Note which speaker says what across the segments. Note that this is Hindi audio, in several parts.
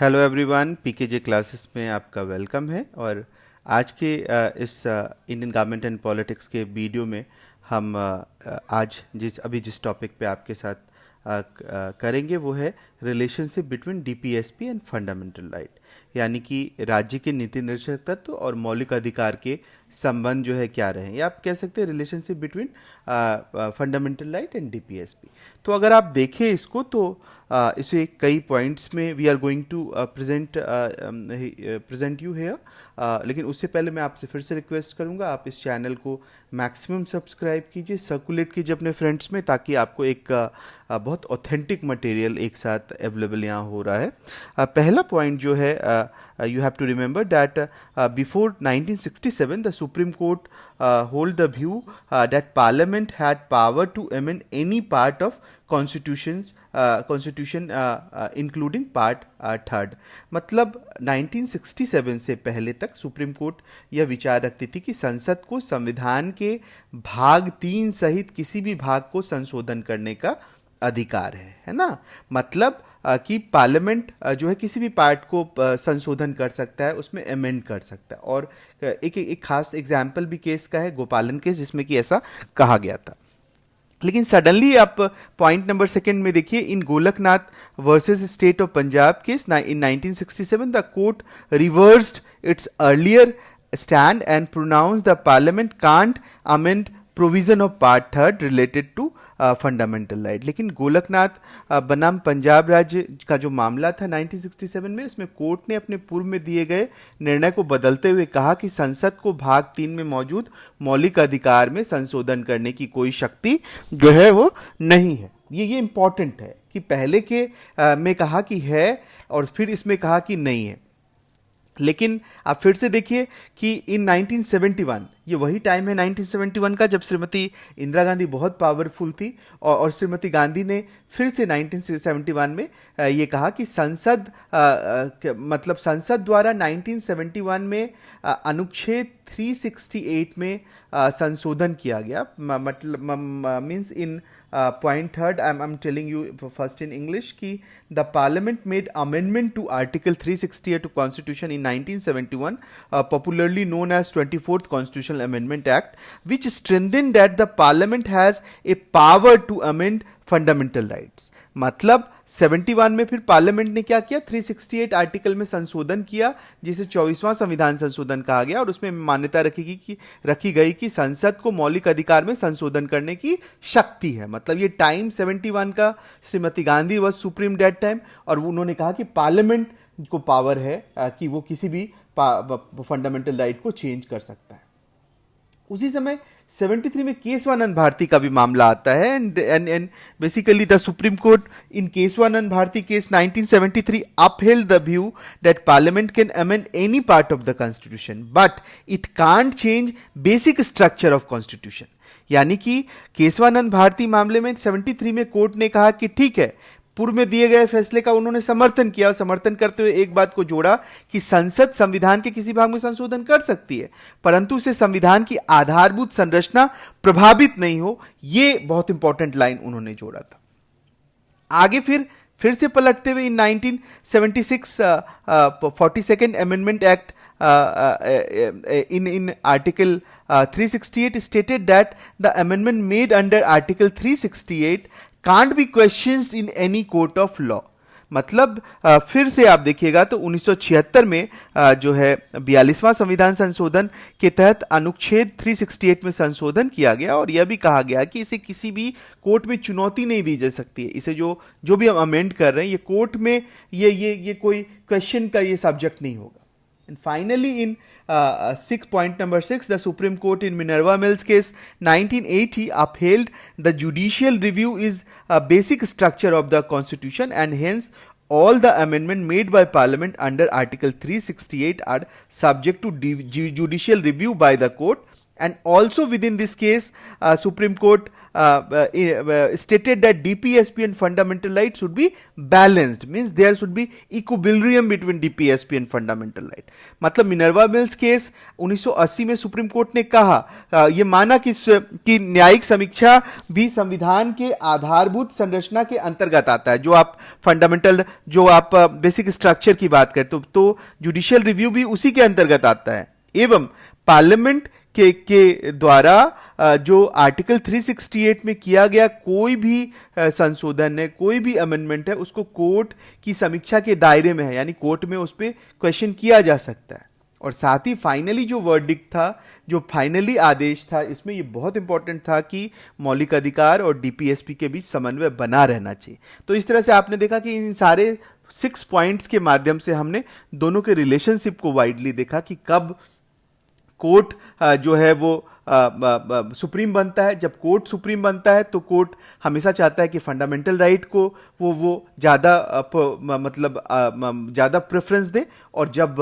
Speaker 1: हेलो एवरीवन, पीकेजे क्लासेस में आपका वेलकम है। और आज के इस इंडियन गवर्नमेंट एंड पॉलिटिक्स के वीडियो में हम आज जिस टॉपिक पे आपके साथ करेंगे वो है relationship between DPSP and fundamental right, यानी कि राज्य के नीति निर्देशक तत्व और मौलिक अधिकार के संबंध जो है क्या रहे, या आप कह सकते हैं relationship between fundamental right and DPSP. तो अगर आप देखें इसको तो इसे कई पॉइंट्स में we are going to present you here, लेकिन उससे पहले मैं आपसे फिर से रिक्वेस्ट करूंगा आप इस चैनल को मैक्सिमम सब्सक्राइब कीजिए, सर्कुलेट कीजिए अपने फ्रेंड्स में, ताकि आपको एक बहुत ऑथेंटिक मटेरियल एक साथ अवेलेबल यहाँ हो रहा है। पहला पॉइंट जो है, you have to remember that before 1967 the Supreme Court hold the view that Parliament had power to amend any part of constitution including part third। मतलब 1967 से पहले तक सुप्रीम कोर्ट यह विचार रखती थी कि संसद को संविधान के भाग 3 सहित किसी भी भाग को संशोधन करने का अधिकार है ना। मतलब कि पार्लियामेंट जो है किसी भी पार्ट को संशोधन कर सकता है, उसमें अमेंड कर सकता है। और एक खास एग्जाम्पल भी केस का है, गोपालन केस, जिसमें कि ऐसा कहा गया था। लेकिन सडनली आप पॉइंट नंबर 2 में देखिए, in Golaknath versus state of Punjab case in 1967 the court reversed its earlier stand and pronounce the parliament can't amend provision of part 3 related to fundamental right. लेकिन गोलकनाथ बनाम पंजाब राज्य का जो मामला था 1967 में, इसमें कोर्ट ने अपने पूर्व में दिए गए निर्णय को बदलते हुए कहा कि संसद को भाग 3 में मौजूद मौलिक अधिकार में संशोधन करने की कोई शक्ति जो है वो नहीं है। ये इंपॉर्टेंट है कि पहले के में कहा कि है और फिर इसमें कहा कि नहीं है। लेकिन आप फिर से देखिए कि इन 1971, ये वही टाइम है 1971 का जब श्रीमती इंदिरा गांधी बहुत पावरफुल थी, और श्रीमती गांधी ने फिर से 1971 में ये कहा कि संसद मतलब संसद द्वारा 1971 में अनुच्छेद 368 में संशोधन किया गया। मतलब means in point 3 I'm telling you first in English कि the parliament made amendment to article 368 to constitution in 1971, popularly known as 24th constitutional amendment act, which strengthened that the parliament has a power to amend fundamental rights. मतलब 71 में फिर पार्लियामेंट ने क्या किया, 368 आर्टिकल में संशोधन किया, जिसे 24वां संविधान संशोधन कहा गया, और उसमें मान्यता रखी गई कि संसद को मौलिक अधिकार में संशोधन करने की शक्ति है। मतलब ये टाइम 71 का, Shrimati Gandhi was supreme that time, और उन्होंने कहा कि पार्लियामेंट को पावर है कि वो किसी भी फंडामेंटल राइट को चेंज कर सकता है। उसी समय 73 में केशवानंद भारती का भी मामला आता है, and basically the supreme court in Kesavananda Bharati case 1973 upheld the view that parliament can amend any part of the constitution but it can't change basic structure of constitution। यानी कि केशवानंद भारती मामले में 73 में कोर्ट ने कहा कि ठीक है, पूर्व में दिए गए फैसले का उन्होंने समर्थन किया, और समर्थन करते हुए एक बात को जोड़ा कि संसद संविधान के किसी भाग में संशोधन कर सकती है, परंतु उसे संविधान की आधारभूत संरचना प्रभावित नहीं हो। ये बहुत इंपॉर्टेंट लाइन उन्होंने जोड़ा था। आगे फिर से पलटते हुए इन 1976 42nd amendment act in article 368 stated that the amendment made under article 368 can't be questioned in any court of law। मतलब फिर से आप देखिएगा तो 1976 में जो है 42वां संविधान संशोधन के तहत अनुच्छेद 368 में संशोधन किया गया, और यह भी कहा गया कि इसे किसी भी कोर्ट में चुनौती नहीं दी जा सकती है। इसे जो भी हम अमेंड कर रहे हैं, ये कोर्ट में ये कोई क्वेश्चन का ये सब्जेक्ट नहीं होगा। And finally, in point number 6, the Supreme Court in Minerva Mills case 1980 upheld the judicial review is a basic structure of the Constitution, and hence all the amendment made by Parliament under Article 368 are subject to judicial review by the court, And also within this case, Supreme Court stated that DPSP and fundamental rights should be balanced, means there should be equilibrium between DPSP and fundamental right. मतलब मिनर्वा मिल्स केस 1980 में सुप्रीम कोर्ट ने कहा, ये माना कि न्यायिक समीक्षा भी संविधान के आधारभूत संरचना के अंतर्गत आता है, जो आप फंडामेंटल, जो आप बेसिक स्ट्रक्चर की बात करते हो, तो जुडिशियल रिव्यू भी उसी के अंतर्गत आता है। एवं पार्लियामेंट के द्वारा जो आर्टिकल 368 में किया गया कोई भी संशोधन है, कोई भी अमेंडमेंट है, उसको कोर्ट की समीक्षा के दायरे में है, यानी कोर्ट में उस पर क्वेश्चन किया जा सकता है। और साथ ही फाइनली जो वर्डिक्ट था, जो फाइनली आदेश था, इसमें ये बहुत इंपॉर्टेंट था कि मौलिक अधिकार और डीपीएसपी के बीच समन्वय बना रहना चाहिए। तो इस तरह से आपने देखा कि इन सारे 6 पॉइंट्स के माध्यम से हमने दोनों के रिलेशनशिप को वाइडली देखा कि कब कोर्ट जो है वो सुप्रीम बनता है। जब कोर्ट सुप्रीम बनता है तो कोर्ट हमेशा चाहता है कि फंडामेंटल राइट को वो ज़्यादा मतलब ज़्यादा प्रेफरेंस दे, और जब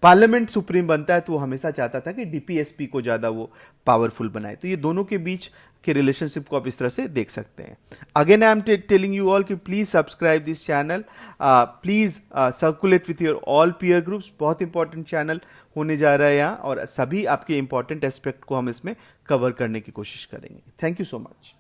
Speaker 1: पार्लियामेंट सुप्रीम बनता है तो वो हमेशा चाहता था कि डीपीएसपी को ज़्यादा वो पावरफुल बनाए। तो ये दोनों के बीच के रिलेशनशिप को आप इस तरह से देख सकते हैं। Again I am telling you all कि please subscribe this channel, please circulate with your all peer groups. बहुत इंपॉर्टेंट चैनल होने जा रहा है यहाँ, और सभी आपके इंपॉर्टेंट एस्पेक्ट को हम इसमें कवर करने की कोशिश करेंगे। Thank you so much.